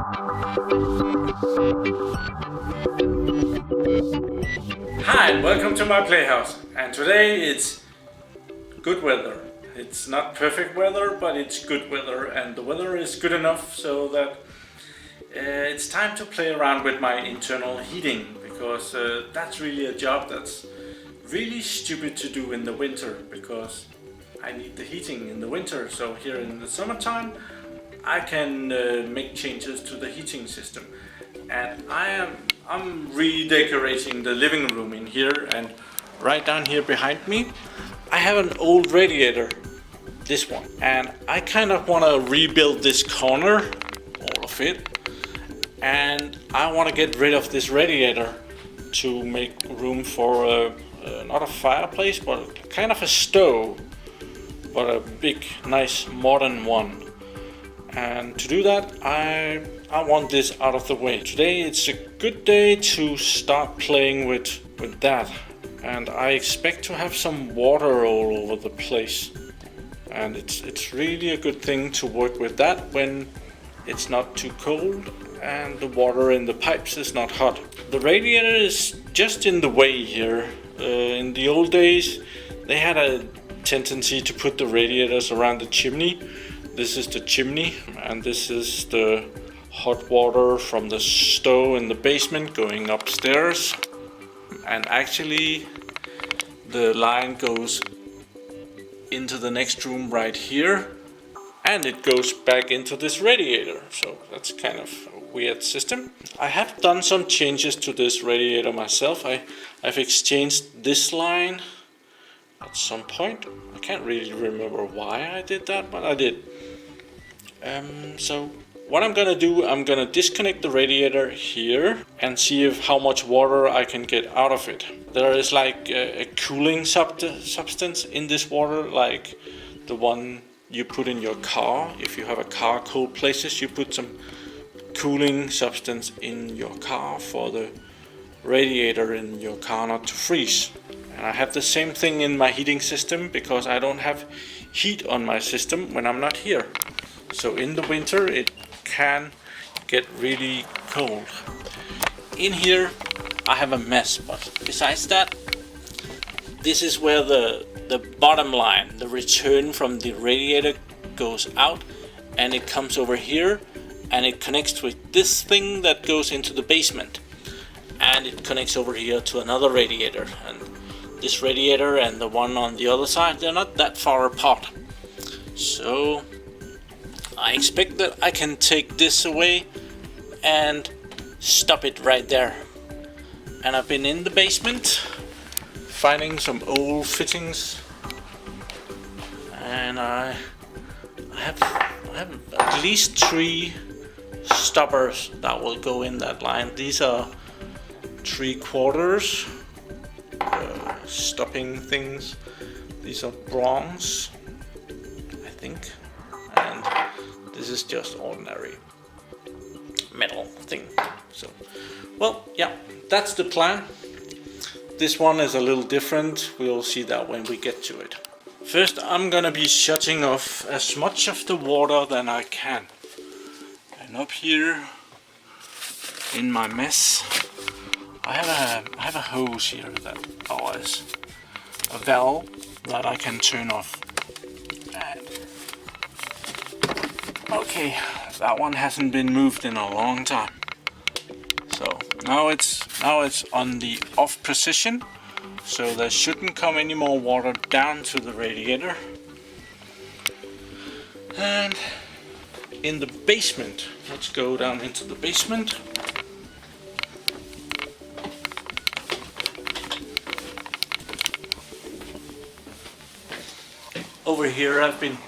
Hi and welcome to my playhouse, and today it's good weather. It's not perfect weather, but it's good weather, and the weather is good enough so that it's time to play around with my internal heating, because that's really a job that's really stupid to do in the winter, because I need the heating in the winter. So here in the summertime I can make changes to the heating system, and I'm redecorating the living room in here. And right down here behind me I have an old radiator, this one, and I kind of want to rebuild this corner, all of it, and I want to get rid of this radiator to make room for not a fireplace, but kind of a stove, but a big nice modern one. And to do that I want this out of the way. Today it's a good day to start playing with that, and I expect to have some water all over the place, and it's really a good thing to work with that when it's not too cold and the water in the pipes is not hot. The radiator is just in the way here. In the old days they had a tendency to put the radiators around the chimney. This is the chimney, and this is the hot water from the stove in the basement going upstairs. And actually the line goes into the next room right here, and it goes back into this radiator. So that's kind of a weird system. I have done some changes to this radiator myself. I've exchanged this line at some point. I can't really remember why I did that, but I did. So what I'm gonna do, I'm gonna disconnect the radiator here and see how much water I can get out of it. There is like a cooling substance in this water, like the one you put in your car. If you have a car cold places, you put some cooling substance in your car for the radiator in your car not to freeze. And I have the same thing in my heating system, because I don't have heat on my system when I'm not here. So in the winter it can get really cold. In here I have a mess, but besides that, this is where the bottom line, the return from the radiator, goes out, and it comes over here and it connects with this thing that goes into the basement, and it connects over here to another radiator. And this radiator and the one on the other side, they're not that far apart. So I expect that I can take this away and stop it right there. And I've been in the basement finding some old fittings, and I have at least 3 stoppers that will go in that line. These are 3/4 stopping things. These are bronze, I think, and this is just ordinary metal thing. So, well, yeah, that's the plan. This one is a little different. We'll see that when we get to it. First, I'm gonna be shutting off as much of the water than I can. And up here in my mess, I have a hose here that is a valve that I can turn off. And okay, that one hasn't been moved in a long time. So now it's on the off position, so there shouldn't come any more water down to the radiator. And in the basement, let's go down into the basement. Over here I've been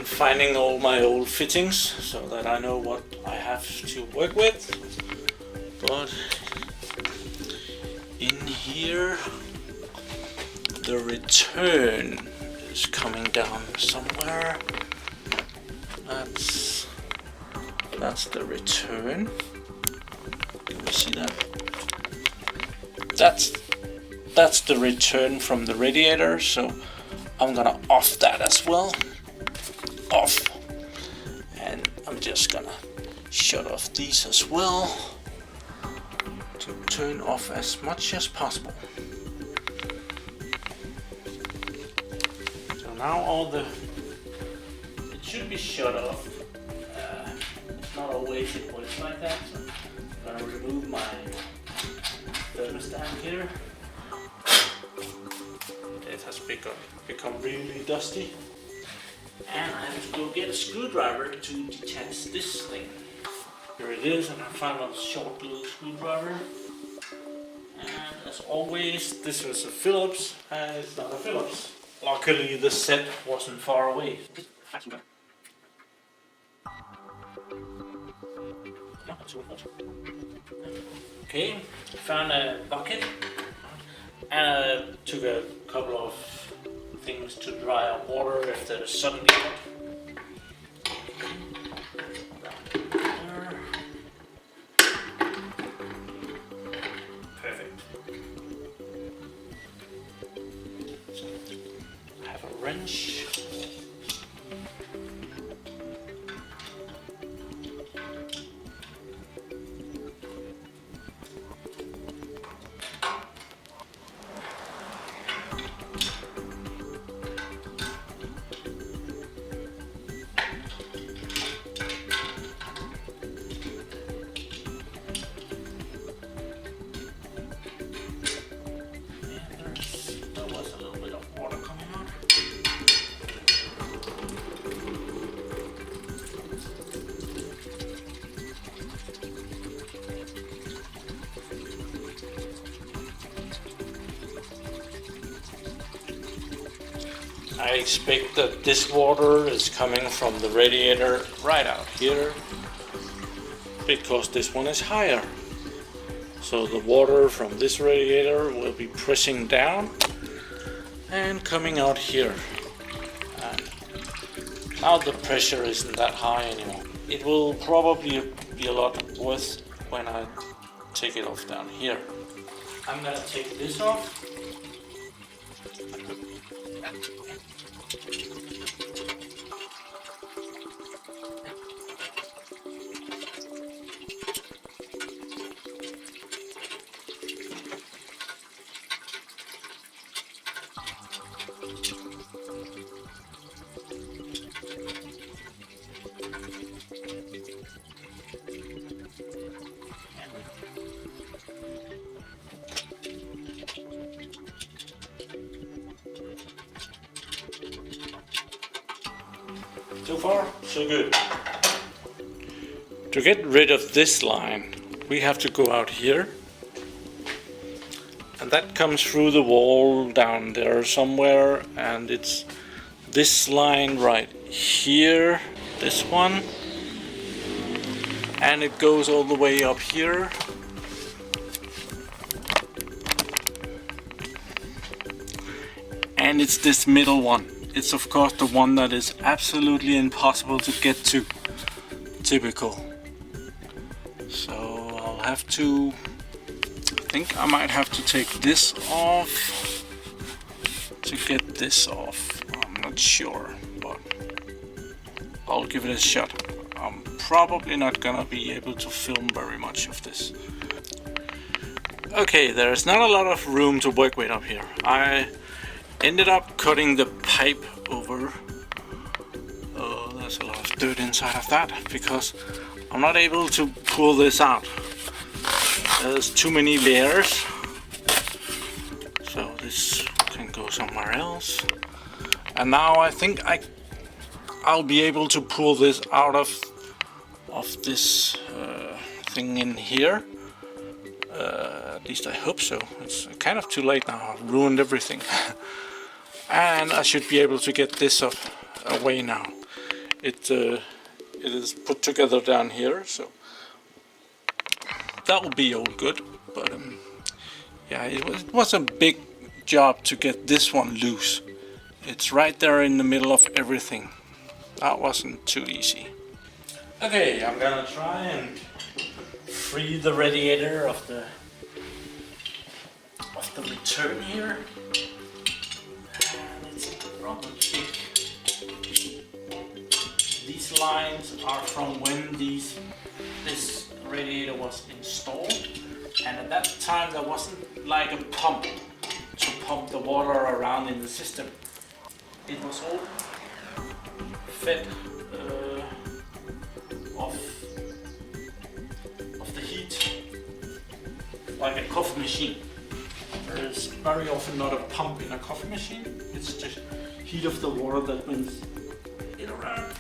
finding all my old fittings so that I know what I have to work with. But in here the return is coming down somewhere. That's the return. Can we see that? That's the return from the radiator, so I'm gonna off that as well. Off. And I'm just gonna shut off these as well to turn off as much as possible. So now it should be shut off. It's not always it works like that, so I'm gonna remove my thermostat here. It has become really dusty, and I have to go get a screwdriver to detach this thing. Here it is, and I found a short little screwdriver. And as always, this was a Phillips, and it's not a Phillips. Luckily, the set wasn't far away. Okay, found a bucket, and I took a couple of things to dry up water if there's suddenly hot. Perfect. I have a wrench. I expect that this water is coming from the radiator right out here, because this one is higher. So the water from this radiator will be pressing down and coming out here. And now the pressure isn't that high anymore. It will probably be a lot worse when I take it off down here. I'm gonna take this off. So far, so good. To get rid of this line, we have to go out here. And that comes through the wall down there somewhere, and it's this line right here, this one. And it goes all the way up here. And it's this middle one. It's of course the one that is absolutely impossible to get to. Typical. So I'll have to, I think I might have to take this off to get this off. I'm not sure, but I'll give it a shot. I'm probably not gonna be able to film very much of this. Okay, there's not a lot of room to work with up here. I ended up cutting the pipe over. Oh, there's a lot of dirt inside of that because I'm not able to pull this out. There's too many layers. So this can go somewhere else. And now I think I'll be able to pull this out of this thing in here. At least I hope so. It's kind of too late now. I've ruined everything. And I should be able to get this away now. It is put together down here, so that will be all good. But yeah, it was a big job to get this one loose. It's right there in the middle of everything. That wasn't too easy. Okay, I'm gonna try and free the radiator of the return here. And it's rather thick. These lines are from when these this radiator was installed, and at that time there wasn't like a pump to pump the water around in the system. It was all fed of the heat like a coffee machine. There is very often not a pump in a coffee machine, it's just heat of the water that brings it around.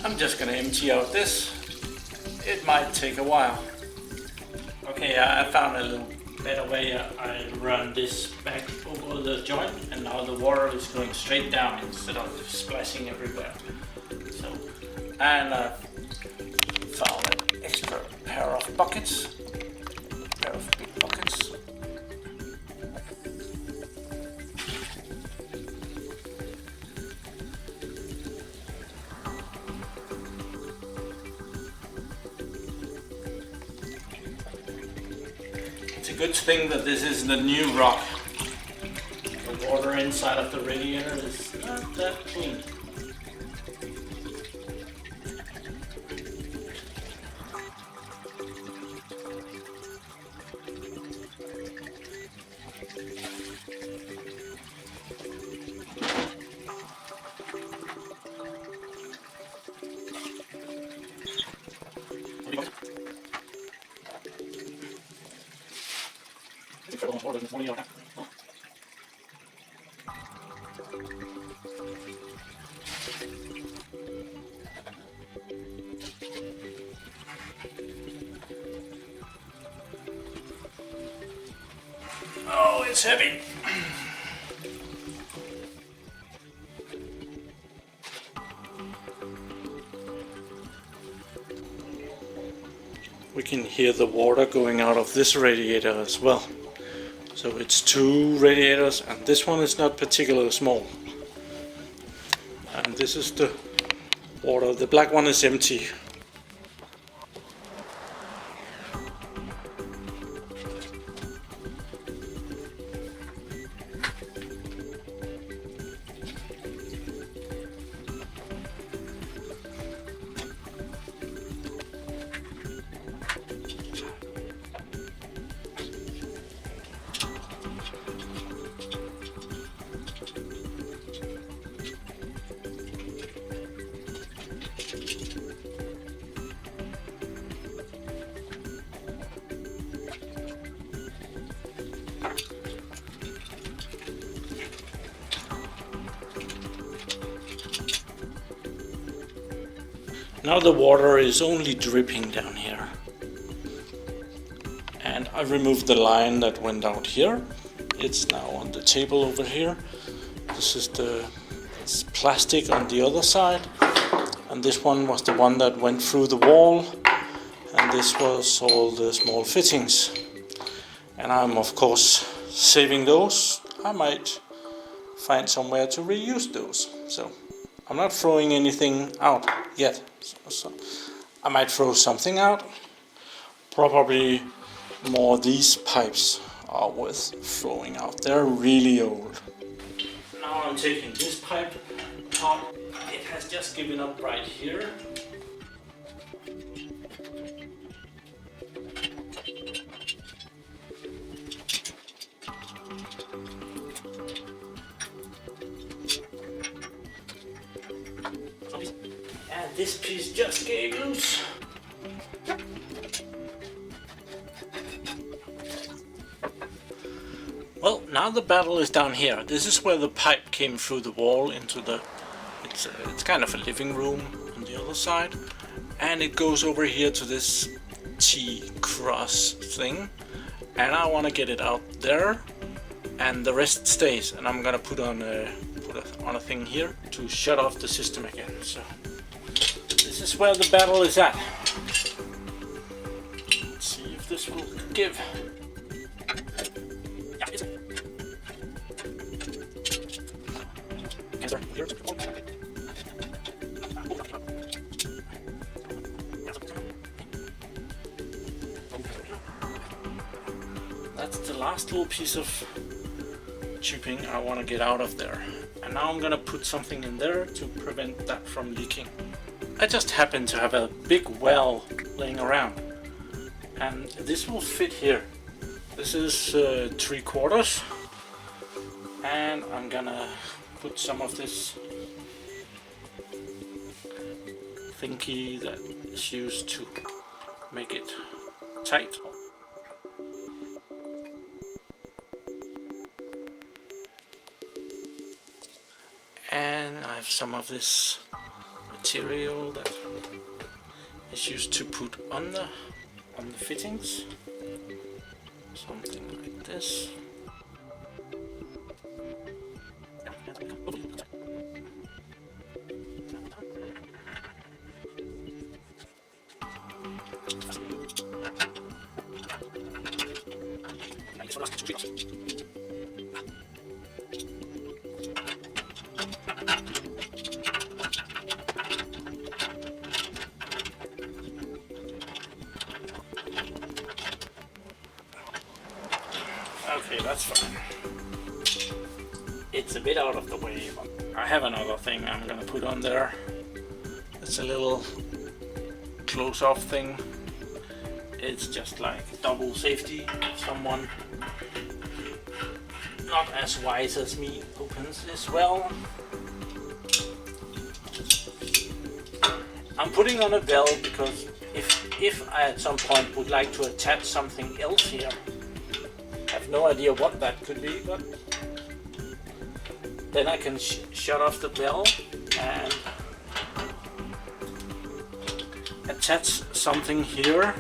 I'm just gonna empty out this. It might take a while. Okay, I found a little better way. I run this back over the joint, and now the water is going straight down instead of splashing everywhere. So, and I found an extra pair of buckets, a pair of big buckets. It's a good thing that this isn't a new rock. The water inside of the radiator is not that clean. Oh, it's heavy. We can hear the water going out of this radiator as well. So it's two radiators, and this one is not particularly small. And this is the water. The black one is empty. Now the water is only dripping down here. And I removed the line that went out here. It's now on the table over here. This is it's plastic on the other side. And this one was the one that went through the wall. and this was all the small fittings. And I'm of course saving those. I might find somewhere to reuse those. So I'm not throwing anything out yet. So I might throw something out. Probably more these pipes are worth throwing out. They're really old. Now I'm taking this pipe out. It has just given up right here. And this piece just gave loose. Well, now the battle is down here. This is where the pipe came through the wall into the... It's kind of a living room on the other side. And it goes over here to this T-cross thing. And I want to get it out there. And the rest stays. And I'm gonna put on a thing here to shut off the system again. So this is where the battle is at. Let's see if this will give. That's the last little piece of chipping I want to get out of there. And now I'm gonna put something in there to prevent that from leaking. I just happen to have a big well laying around, and this will fit here. This is 3/4, and I'm gonna put some of this thingy that is used to make it tight. And I have some of this material that is used to put on the fittings. Something like this. Okay, that's fine. It's a bit out of the way, but I have another thing I'm gonna put on there. It's a little close-off thing. It's just like double safety. Someone not as wise as me opens this well. I'm putting on a bell because if I at some point would like to attach something else here, I have no idea what that could be, but then I can shut off the bell and attach something here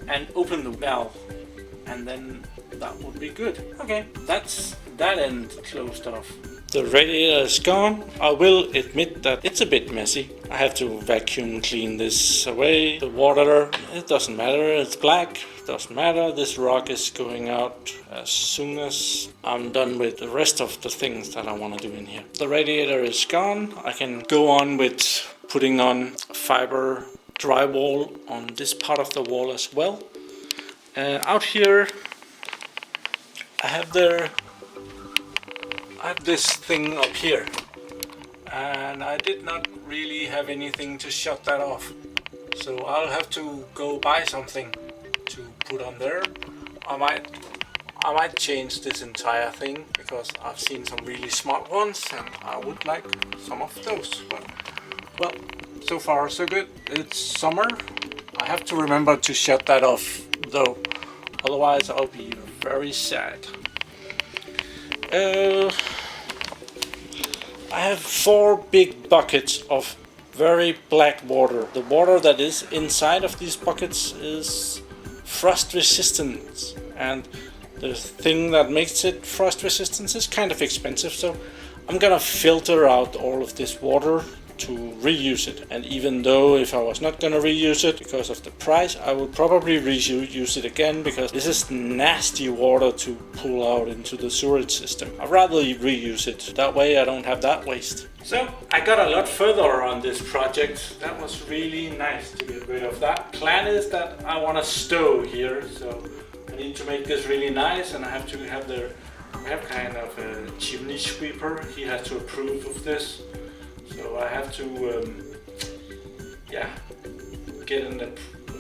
and open the bell, and then that would be good. Okay, that's that end closed off. The radiator is gone. I will admit that it's a bit messy. I have to vacuum clean this away. The water, it doesn't matter, it's black, doesn't matter. This rock is going out as soon as I'm done with the rest of the things that I want to do in here. The radiator is gone. I can go on with putting on fiber drywall on this part of the wall as well. Out here I have this thing up here, and I did not really have anything to shut that off, so I'll have to go buy something to put on there. I might change this entire thing because I've seen some really smart ones and I would like some of those. But well, so far so good. It's summer. I have to remember to shut that off though, otherwise I'll be very sad. I have 4 big buckets of very black water. The water that is inside of these buckets is frost resistant, and the thing that makes it frost resistant is kind of expensive, so I'm gonna filter out all of this water to reuse it. And even though if I was not gonna reuse it because of the price, I would probably reuse it again, because this is nasty water to pull out into the sewage system. I'd rather reuse it. That way I don't have that waste. So I got a lot further on this project. That was really nice to get rid of that. Plan is that I want a stove here, so I need to make this really nice, and I have to have I have kind of a chimney sweeper. He has to approve of this. So I have to get an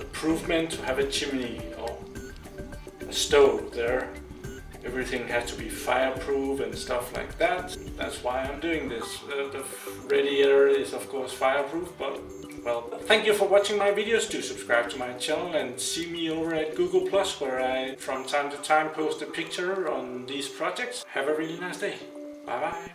improvement to have a chimney or a stove there. Everything has to be fireproof and stuff like that. That's why I'm doing this. The radiator is of course fireproof, but well, thank you for watching my videos. Do subscribe to my channel and see me over at Google+, where I from time to time post a picture on these projects. Have a really nice day. Bye bye.